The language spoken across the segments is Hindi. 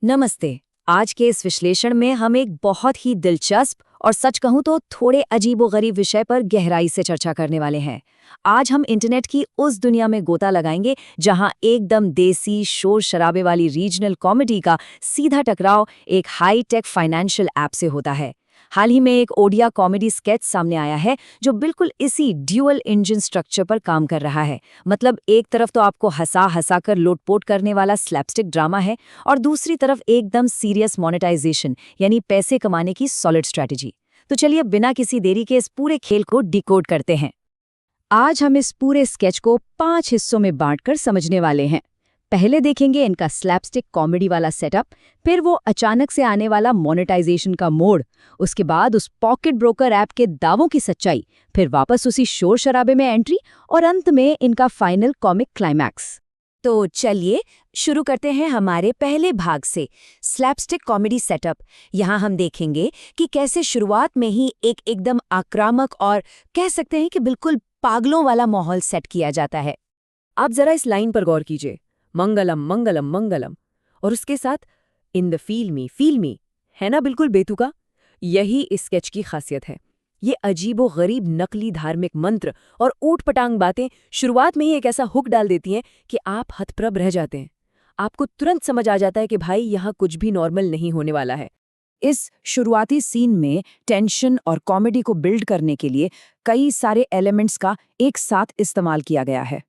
नमस्ते। आज के इस विश्लेषण में हम एक बहुत ही दिलचस्प और सच कहूं तो थोड़े अजीबोगरीब विषय पर गहराई से चर्चा करने वाले हैं। आज हम इंटरनेट की उस दुनिया में गोता लगाएंगे जहां एकदम देसी शोर शराबे वाली रीजनल कॉमेडी का सीधा टकराव एक हाई टेक फाइनेंशियल ऐप से होता है। हाल ही में एक ओडिया कॉमेडी स्केच सामने आया है जो बिल्कुल इसी ड्यूअल इंजन स्ट्रक्चर पर काम कर रहा है। मतलब एक तरफ तो आपको हंसा हंसा कर लोटपोट करने वाला स्लैपस्टिक ड्रामा है और दूसरी तरफ एकदम सीरियस मोनेटाइजेशन यानी पैसे कमाने की सॉलिड स्ट्रैटेजी। तो चलिए बिना किसी देरी के इस पूरे खेल को डिकोड करते हैं। आज हम इस पूरे स्केच को 5 हिस्सों में बांटकर समझने वाले हैं। पहले देखेंगे इनका स्लैपस्टिक कॉमेडी वाला सेटअप, फिर वो अचानक से आने वाला मोनेटाइजेशन का मोड़, उसके बाद उस पॉकेट ब्रोकर ऐप के दावों की सच्चाई, फिर वापस उसी शोर शराबे में एंट्री और अंत में इनका फाइनल कॉमिक क्लाइमैक्स। तो चलिए शुरू करते हैं हमारे पहले भाग से, स्लैपस्टिक कॉमेडी सेटअप। यहाँ हम देखेंगे कि कैसे शुरुआत में ही एक एकदम आक्रामक और कह सकते हैं कि बिल्कुल पागलों वाला माहौल सेट किया जाता है। आप जरा इस लाइन पर गौर कीजिए, मंगलम मंगलम मंगलम, और उसके साथ इन द फील मी, है ना बिल्कुल बेतुका। यही इस स्केच की खासियत है। ये अजीबो गरीब नकली धार्मिक मंत्र और ऊट-पटांग बातें शुरुआत में ही एक ऐसा हुक डाल देती हैं कि आप हतप्रभ रह जाते हैं। आपको तुरंत समझ आ जाता है कि भाई यहाँ कुछ भी नॉर्मल नहीं होने वाला है। इस शुरुआती सीन में टेंशन और कॉमेडी को बिल्ड करने के लिए कई सारे एलिमेंट्स का एक साथ इस्तेमाल किया गया है।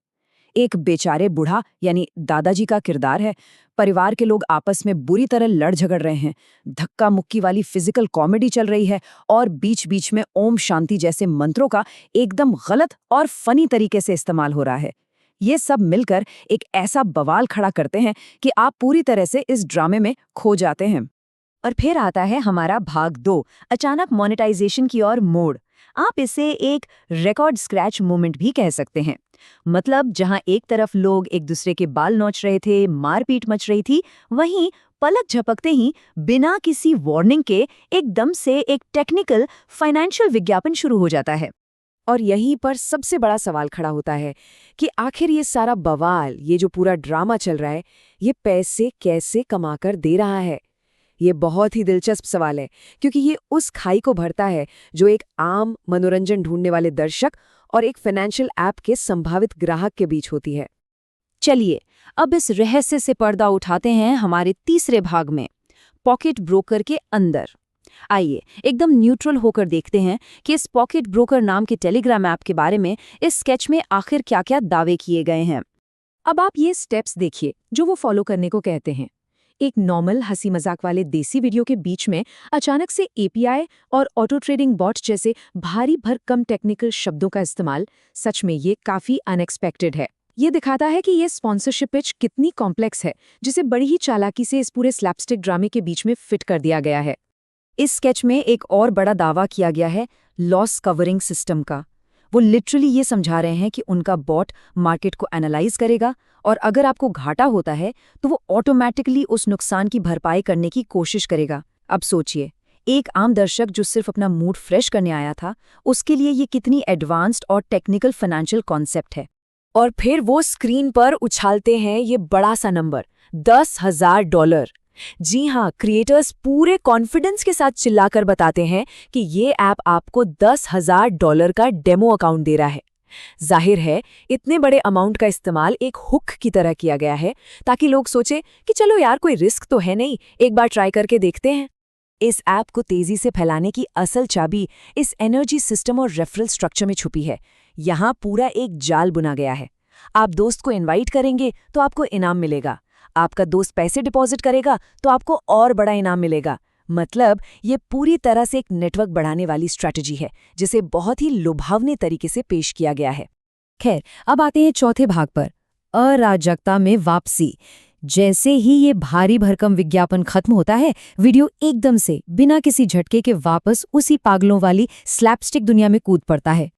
एक बेचारे बूढ़ा यानी दादाजी का किरदार है। परिवार के लोग आपस में बुरी तरह लड़ झगड़ रहे हैं, धक्का मुक्की वाली फिजिकल कॉमेडी चल रही है और बीच बीच में ओम शांति जैसे मंत्रों का एकदम गलत और फनी तरीके से इस्तेमाल हो रहा है। ये सब मिलकर एक ऐसा बवाल खड़ा करते हैं कि आप पूरी तरह से इस ड्रामे में खो जाते हैं। और फिर आता है हमारा भाग 2, अचानक मोनेटाइजेशन की ओर मोड़। आप इसे एक रिकॉर्ड स्क्रैच मोमेंट भी कह सकते हैं। मतलब जहां एक तरफ लोग एक दूसरे के बाल नोच रहे थे, मारपीट मच रही थी, वहीं पलक झपकते ही बिना किसी वार्निंग के एकदम से एक टेक्निकल फाइनेंशियल विज्ञापन शुरू हो जाता है। और यहीं पर सबसे बड़ा सवाल खड़ा होता है कि आखिर ये सारा बवाल, ये जो पूरा ड्रामा चल रहा है, ये पैसे कैसे कमाकर दे रहा है। ये बहुत ही दिलचस्प सवाल है, क्योंकि ये उस खाई को भरता है जो एक आम मनोरंजन ढूंढने वाले दर्शक और एक फाइनेंशियल ऐप के संभावित ग्राहक के बीच होती है। चलिए अब इस रहस्य से पर्दा उठाते हैं हमारे तीसरे भाग में, पॉकेट ब्रोकर के अंदर। आइए एकदम न्यूट्रल होकर देखते हैं कि इस पॉकेट ब्रोकर नाम के टेलीग्राम ऐप के बारे में इस स्केच में आखिर क्या-क्या दावे किए गए हैं। अब आप ये स्टेप्स देखिए जो वो फॉलो करने को कहते हैं। एक नॉर्मल हंसी मजाक वाले देसी वीडियो के बीच में अचानक से एपीआई और ऑटो ट्रेडिंग बॉट जैसे भारी भरकम टेक्निकल शब्दों का इस्तेमाल, सच में ये काफी अनएक्सपेक्टेड है। ये दिखाता है कि ये स्पॉन्सरशिप पिच कितनी कॉम्प्लेक्स है, जिसे बड़ी ही चालाकी से इस पूरे स्लैपस्टिक ड्रामे के बीच में फिट कर दिया गया है। इस स्केच में एक और बड़ा दावा किया गया है लॉस कवरिंग सिस्टम का। वो लिटरली ये समझा रहे हैं कि उनका बॉट मार्केट को एनालाइज करेगा और अगर आपको घाटा होता है तो वो ऑटोमैटिकली उस नुकसान की भरपाई करने की कोशिश करेगा। अब सोचिए, एक आम दर्शक जो सिर्फ अपना मूड फ्रेश करने आया था, उसके लिए ये कितनी एडवांस्ड और टेक्निकल फाइनेंशियल कॉन्सेप्ट है। और फिर वो स्क्रीन पर उछालते हैं ये बड़ा सा नंबर, $10,000। जी हाँ, क्रिएटर्स पूरे कॉन्फिडेंस के साथ चिल्लाकर बताते हैं कि ये ऐप आपको $10,000 का डेमो अकाउंट दे रहा है। जाहिर है इतने बड़े अमाउंट का इस्तेमाल एक हुक की तरह किया गया है ताकि लोग सोचे कि चलो यार कोई रिस्क तो है नहीं, एक बार ट्राई करके देखते हैं। इस ऐप को तेजी से फैलाने की असल चाबी इस एनर्जी सिस्टम और रेफरल स्ट्रक्चर में छुपी है। यहाँ पूरा एक जाल बुना गया है। आप दोस्त को इनवाइट करेंगे तो आपको इनाम मिलेगा, आपका दोस्त पैसे डिपॉजिट करेगा तो आपको और बड़ा इनाम मिलेगा। मतलब ये पूरी तरह से एक नेटवर्क बढ़ाने वाली स्ट्रैटेजी है जिसे बहुत ही लुभावने तरीके से पेश किया गया है। खैर, अब आते हैं चौथे भाग पर, अराजकता में वापसी। जैसे ही ये भारी भरकम विज्ञापन खत्म होता है, वीडियो एकदम से बिना किसी झटके के वापस उसी पागलों वाली स्लैपस्टिक दुनिया में कूद पड़ता है।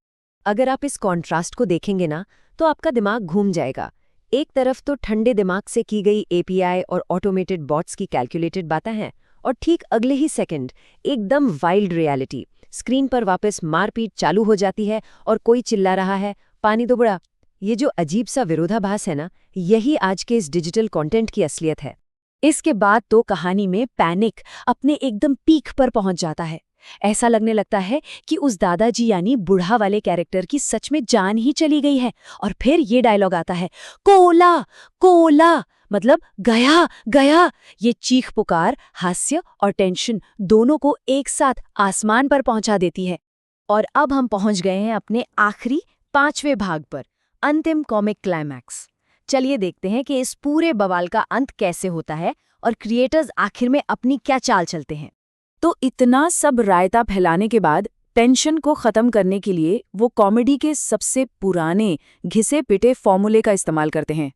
अगर आप इस कॉन्ट्रास्ट को देखेंगे ना, तो आपका दिमाग घूम जाएगा। एक तरफ तो ठंडे दिमाग से की गई एपीआई और ऑटोमेटेड बॉट्स की कैलकुलेटेड बातें हैं, और ठीक अगले ही सेकंड एकदम वाइल्ड रियलिटी। स्क्रीन पर वापस मारपीट चालू हो जाती है और कोई चिल्ला रहा है, पानी दो बुढ़ा। ये जो अजीब सा विरोधाभास है ना, यही आज के इस डिजिटल कंटेंट की असलियत है। इसके बाद तो कहानी में पैनिक अपने एकदम पीक पर पहुंच जाता है। ऐसा लगने लगता है कि उस दादाजी यानी बूढ़ा वाले कैरेक्टर की सच में जान ही चली गई है। और फिर ये डायलॉग आता है, कोला कोला, मतलब गया गया। ये चीख पुकार हास्य और टेंशन दोनों को एक साथ आसमान पर पहुंचा देती है। और अब हम पहुंच गए हैं अपने आखिरी 5वें भाग पर, अंतिम कॉमिक क्लाइमैक्स। चलिए देखते हैं कि इस पूरे बवाल का अंत कैसे होता है और क्रिएटर्स आखिर में अपनी क्या चाल चलते हैं। तो इतना सब रायता फैलाने के बाद टेंशन को खत्म करने के लिए वो कॉमेडी के सबसे पुराने घिसे पिटे फॉर्मूले का इस्तेमाल करते हैं,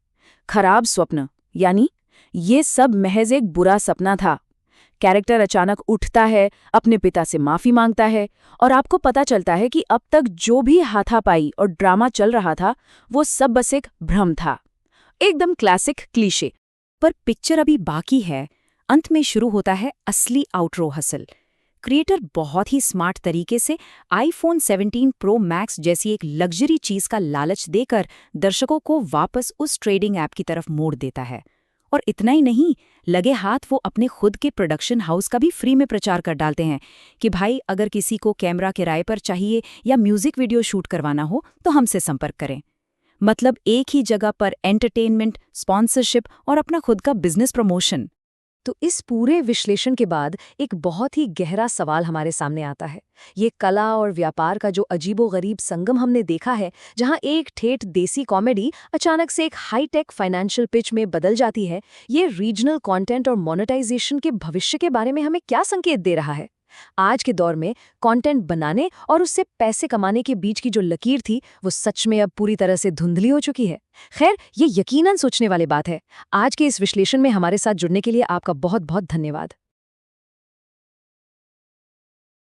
खराब स्वप्न। यानी ये सब महज एक बुरा सपना था। कैरेक्टर अचानक उठता है, अपने पिता से माफी मांगता है और आपको पता चलता है कि अब तक जो भी हाथापाई और ड्रामा चल रहा था वो सब बस एक भ्रम था। एकदम क्लासिक क्लीशे। पर पिक्चर अभी बाकी है। अंत में शुरू होता है असली आउटरो हसल। क्रिएटर बहुत ही स्मार्ट तरीके से आईफोन 17 प्रो मैक्स जैसी एक लग्जरी चीज का लालच देकर दर्शकों को वापस उस ट्रेडिंग ऐप की तरफ मोड़ देता है। और इतना ही नहीं, लगे हाथ वो अपने खुद के प्रोडक्शन हाउस का भी फ्री में प्रचार कर डालते हैं कि भाई अगर किसी को कैमरा किराए पर चाहिए या म्यूजिक वीडियो शूट करवाना हो तो हमसे संपर्क करें। मतलब एक ही जगह पर एंटरटेनमेंट, स्पॉन्सरशिप और अपना खुद का बिजनेस प्रमोशन। तो इस पूरे विश्लेषण के बाद एक बहुत ही गहरा सवाल हमारे सामने आता है। ये कला और व्यापार का जो अजीबोगरीब संगम हमने देखा है, जहां एक ठेठ देसी कॉमेडी अचानक से एक हाईटेक फाइनेंशियल पिच में बदल जाती है, ये रीजनल कंटेंट और मोनेटाइजेशन के भविष्य के बारे में हमें क्या संकेत दे रहा है? आज के दौर में कंटेंट बनाने और उससे पैसे कमाने के बीच की जो लकीर थी, वो सच में अब पूरी तरह से धुंधली हो चुकी है। खैर, ये यकीनन सोचने वाली बात है। आज के इस विश्लेषण में हमारे साथ जुड़ने के लिए आपका बहुत बहुत धन्यवाद।